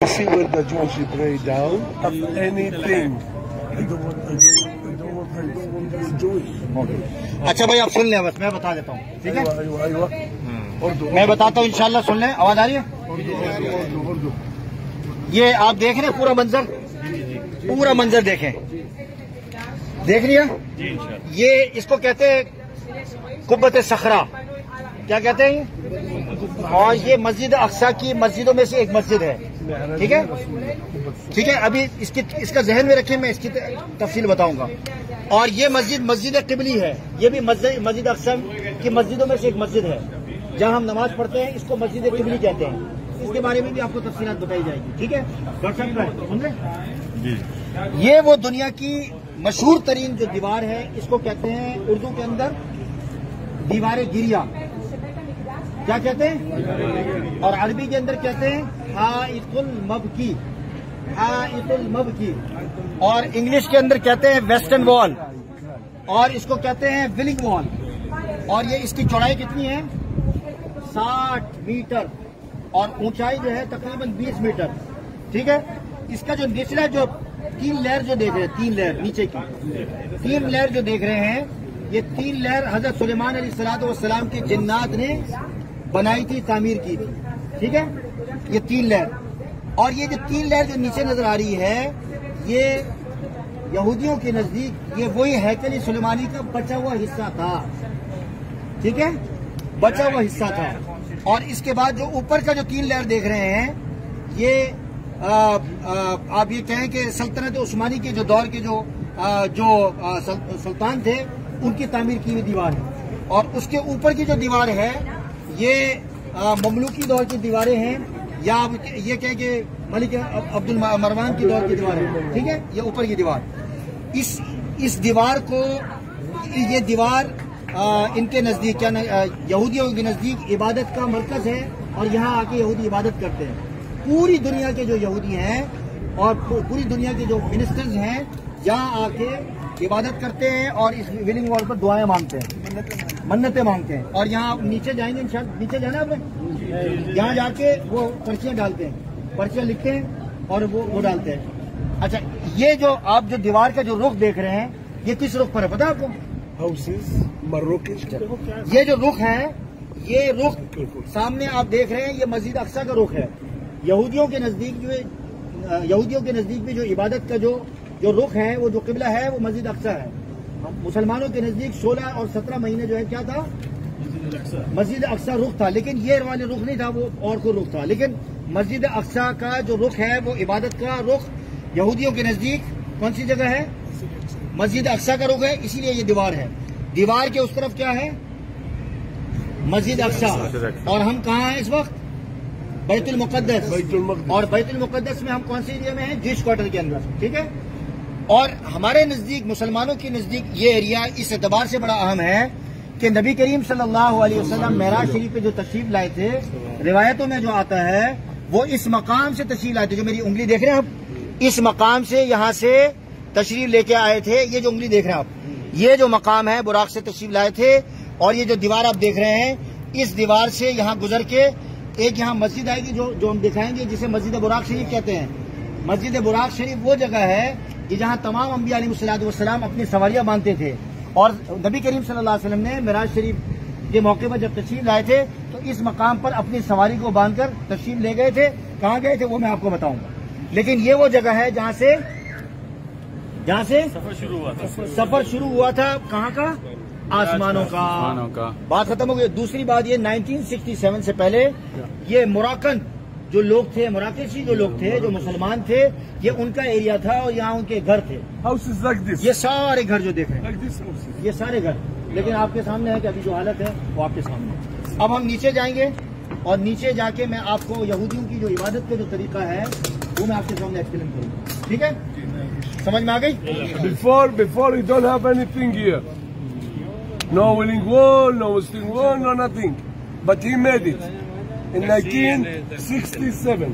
See where the Jews pray down of anything. I don't want अच्छा भाई आप सुन लें, बस मैं बता देता हूँ, ठीक है? मैं बताता हूँ इंशाल्लाह, सुन लें। आवाज आ रही है? ये आप देख रहे हैं पूरा मंजर देखें, देख लिया? ये इसको कहते हैं कुब्बत सखरा, क्या कहते हैं? और ये मस्जिद अक्सा की मस्जिदों में से एक मस्जिद है, ठीक है? ठीक है, अभी इसका जहन में रखें, मैं इसकी तफसील बताऊंगा। और ये मस्जिद किबली है, ये भी मस्जिद अक्सा की मस्जिदों में से एक मस्जिद है जहां हम नमाज पढ़ते हैं, इसको मस्जिद किबली कहते हैं। इसके बारे में भी आपको तफसीलात बताई जाएगी, ठीक है? डॉक्टर साहब सुन रहे? ये वो दुनिया की मशहूर तरीन जो दीवार है, इसको कहते हैं उर्दू के अंदर दीवार गिरिया, क्या कहते हैं? और अरबी के अंदर कहते हैं हाइतुल मबकी, और इंग्लिश के अंदर कहते हैं वेस्टर्न वॉल, और इसको कहते हैं विलिंग वॉल। और ये इसकी चौड़ाई कितनी है? 60 मीटर, और ऊंचाई जो है तकरीबन 20 मीटर, ठीक है? इसका जो निचला जो 3 लेयर जो देख रहे हैं, 3 लेयर नीचे की 3 लेयर जो देख रहे हैं, ये 3 लेयर हजरत सुलेमान अलैहिस्सलाम के जिन्नात ने बनाई थी, तामीर की थी, ठीक है? ये 3 लेयर, और ये जो 3 लेयर जो नीचे नजर आ रही है, ये यहूदियों के नजदीक ये वही हैकल सुलेमानी का बचा हुआ हिस्सा था, ठीक है? बचा हुआ हिस्सा था। और इसके बाद जो ऊपर का जो 3 लेयर देख रहे हैं, ये आप ये कहें कि सल्तनत उस्मानी के जो दौर के जो सुल्तान थे, उनकी तामीर की हुई दीवार है। और उसके ऊपर की जो दीवार है, ये ममलूकी दौर की दीवारें हैं, या आप ये कहें कि मलिक अब्दुल मरवान की दौर की दीवार है, ठीक है? ये ऊपर की दीवार, इस दीवार को, ये दीवार इनके नजदीक क्या यहूदियों के नजदीक इबादत का मरकज है, और यहाँ आके यहूदी इबादत करते हैं। पूरी दुनिया के जो यहूदी हैं और पूरी दुनिया के जो मिनिस्टर्स हैं, यहाँ आके इबादत करते हैं और इस विलिंग वॉल पर दुआएं मांगते हैं, मन्नतें मांगते हैं। और यहाँ आप नीचे जाएंगे, नीचे जाना आपने, यहाँ जाके वो पर्चियां डालते हैं, पर्चियां लिखते हैं और वो डालते हैं। अच्छा, ये जो आप जो दीवार का जो रुख देख रहे हैं, ये किस रुख पर है पता है आपको? houses, Moroccan. ये जो रुख है, ये रुख सामने आप देख रहे हैं, ये मस्जिद अक्सा का रुख है। यहूदियों के नजदीक भी जो इबादत का जो रुख है, वो जो किबला है, वो मस्जिद अक्सा है। मुसलमानों के नजदीक 16 और 17 महीने जो है क्या था? मस्जिद अक्सा रुख था। लेकिन ये वाले रुख नहीं था, वो और कोई रुख था। लेकिन मस्जिद अक्सा का जो रुख है, वो इबादत का रुख यहूदियों के नजदीक कौन सी जगह है? मस्जिद अक्सा का रुख है, इसीलिए ये दीवार है। दीवार के उस तरफ क्या है? मस्जिद अक्सा। और हम कहाँ हैं इस वक्त? बैतुल मुक़द्दस। और बैतुल मुक़द्दस में हम कौन से एरिया में हैं? जिस क्वार्टर के अंदर, ठीक है? और हमारे नजदीक, मुसलमानों के नजदीक ये एरिया इस एतबार से बड़ा अहम है कि नबी करीम सल्लल्लाहु अलैहि वसल्लम मेराज शरीफ पे जो तशरीफ लाए थे, रिवायतों में जो आता है, वो इस मकाम से तशरीफ लाए थे। जो मेरी उंगली देख रहे हैं आप, इस मकाम से, यहाँ से तशरीफ लेके आए थे। ये जो उंगली देख रहे हैं आप, ये जो मकाम है, बुराक से तशरीफ लाए थे। और ये जो दीवार आप देख रहे हैं, इस दीवार से यहाँ गुजर के एक यहाँ मस्जिद आएगी जो हम दिखाएंगे, जिसे मस्जिद बुराक शरीफ कहते हैं। मस्जिद बुराक शरीफ वो जगह है कि जहाँ तमाम अंबिया अलैहिस्सलाम अपनी सवारियां बांधते थे। और नबी करीम सल्लल्लाहु अलैहि वसल्लम ने मेराज शरीफ के मौके पर जब तशरीफ लाए थे, तो इस मकाम पर अपनी सवारी को बांधकर तशरीफ ले गए थे। कहाँ गए थे वो मैं आपको बताऊंगा। लेकिन ये वो जगह है जहाँ से सफर शुरू हुआ था। कहाँ का? आसमानों का। बात खत्म हो गई। दूसरी बात, ये 1967 से पहले ये मोरक्कन जो लोग थे, मोराकेशी जो लोग थे, जो मुसलमान थे, ये उनका एरिया था और यहाँ उनके घर थे। Houses like this. ये सारे घर जो देख रहे हैं, Like this houses. ये सारे घर। लेकिन आपके सामने है कि अभी जो हालत है वो आपके सामने है। अब हम नीचे जाएंगे और नीचे जाके मैं आपको यहूदियों की जो इबादत का जो तरीका है, वो मैं आपके सामने एक्सप्लेन करूँगा, ठीक है? समझ में आ गई? Before you don't have anything here. No willing wall, no western wall, no nothing. But he made it in 1967.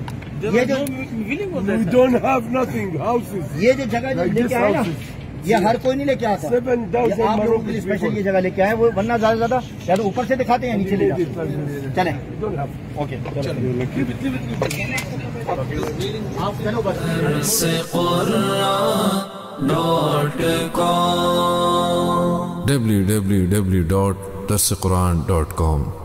ये जो We don't have nothing, houses. ये जो जगह जो Like लेके this आए ना, houses. ये हर कोई नहीं लेके आता। 7,000 ये आप लोगों के लिए स्पेशल ये जगह लेके आए, वो वरना ज्यादा या तो ऊपर से दिखाते हैं या नीचे ले जाते हैं। चलें, We don't have. Okay. Keep it. آپ چلو بس www.darsequran.com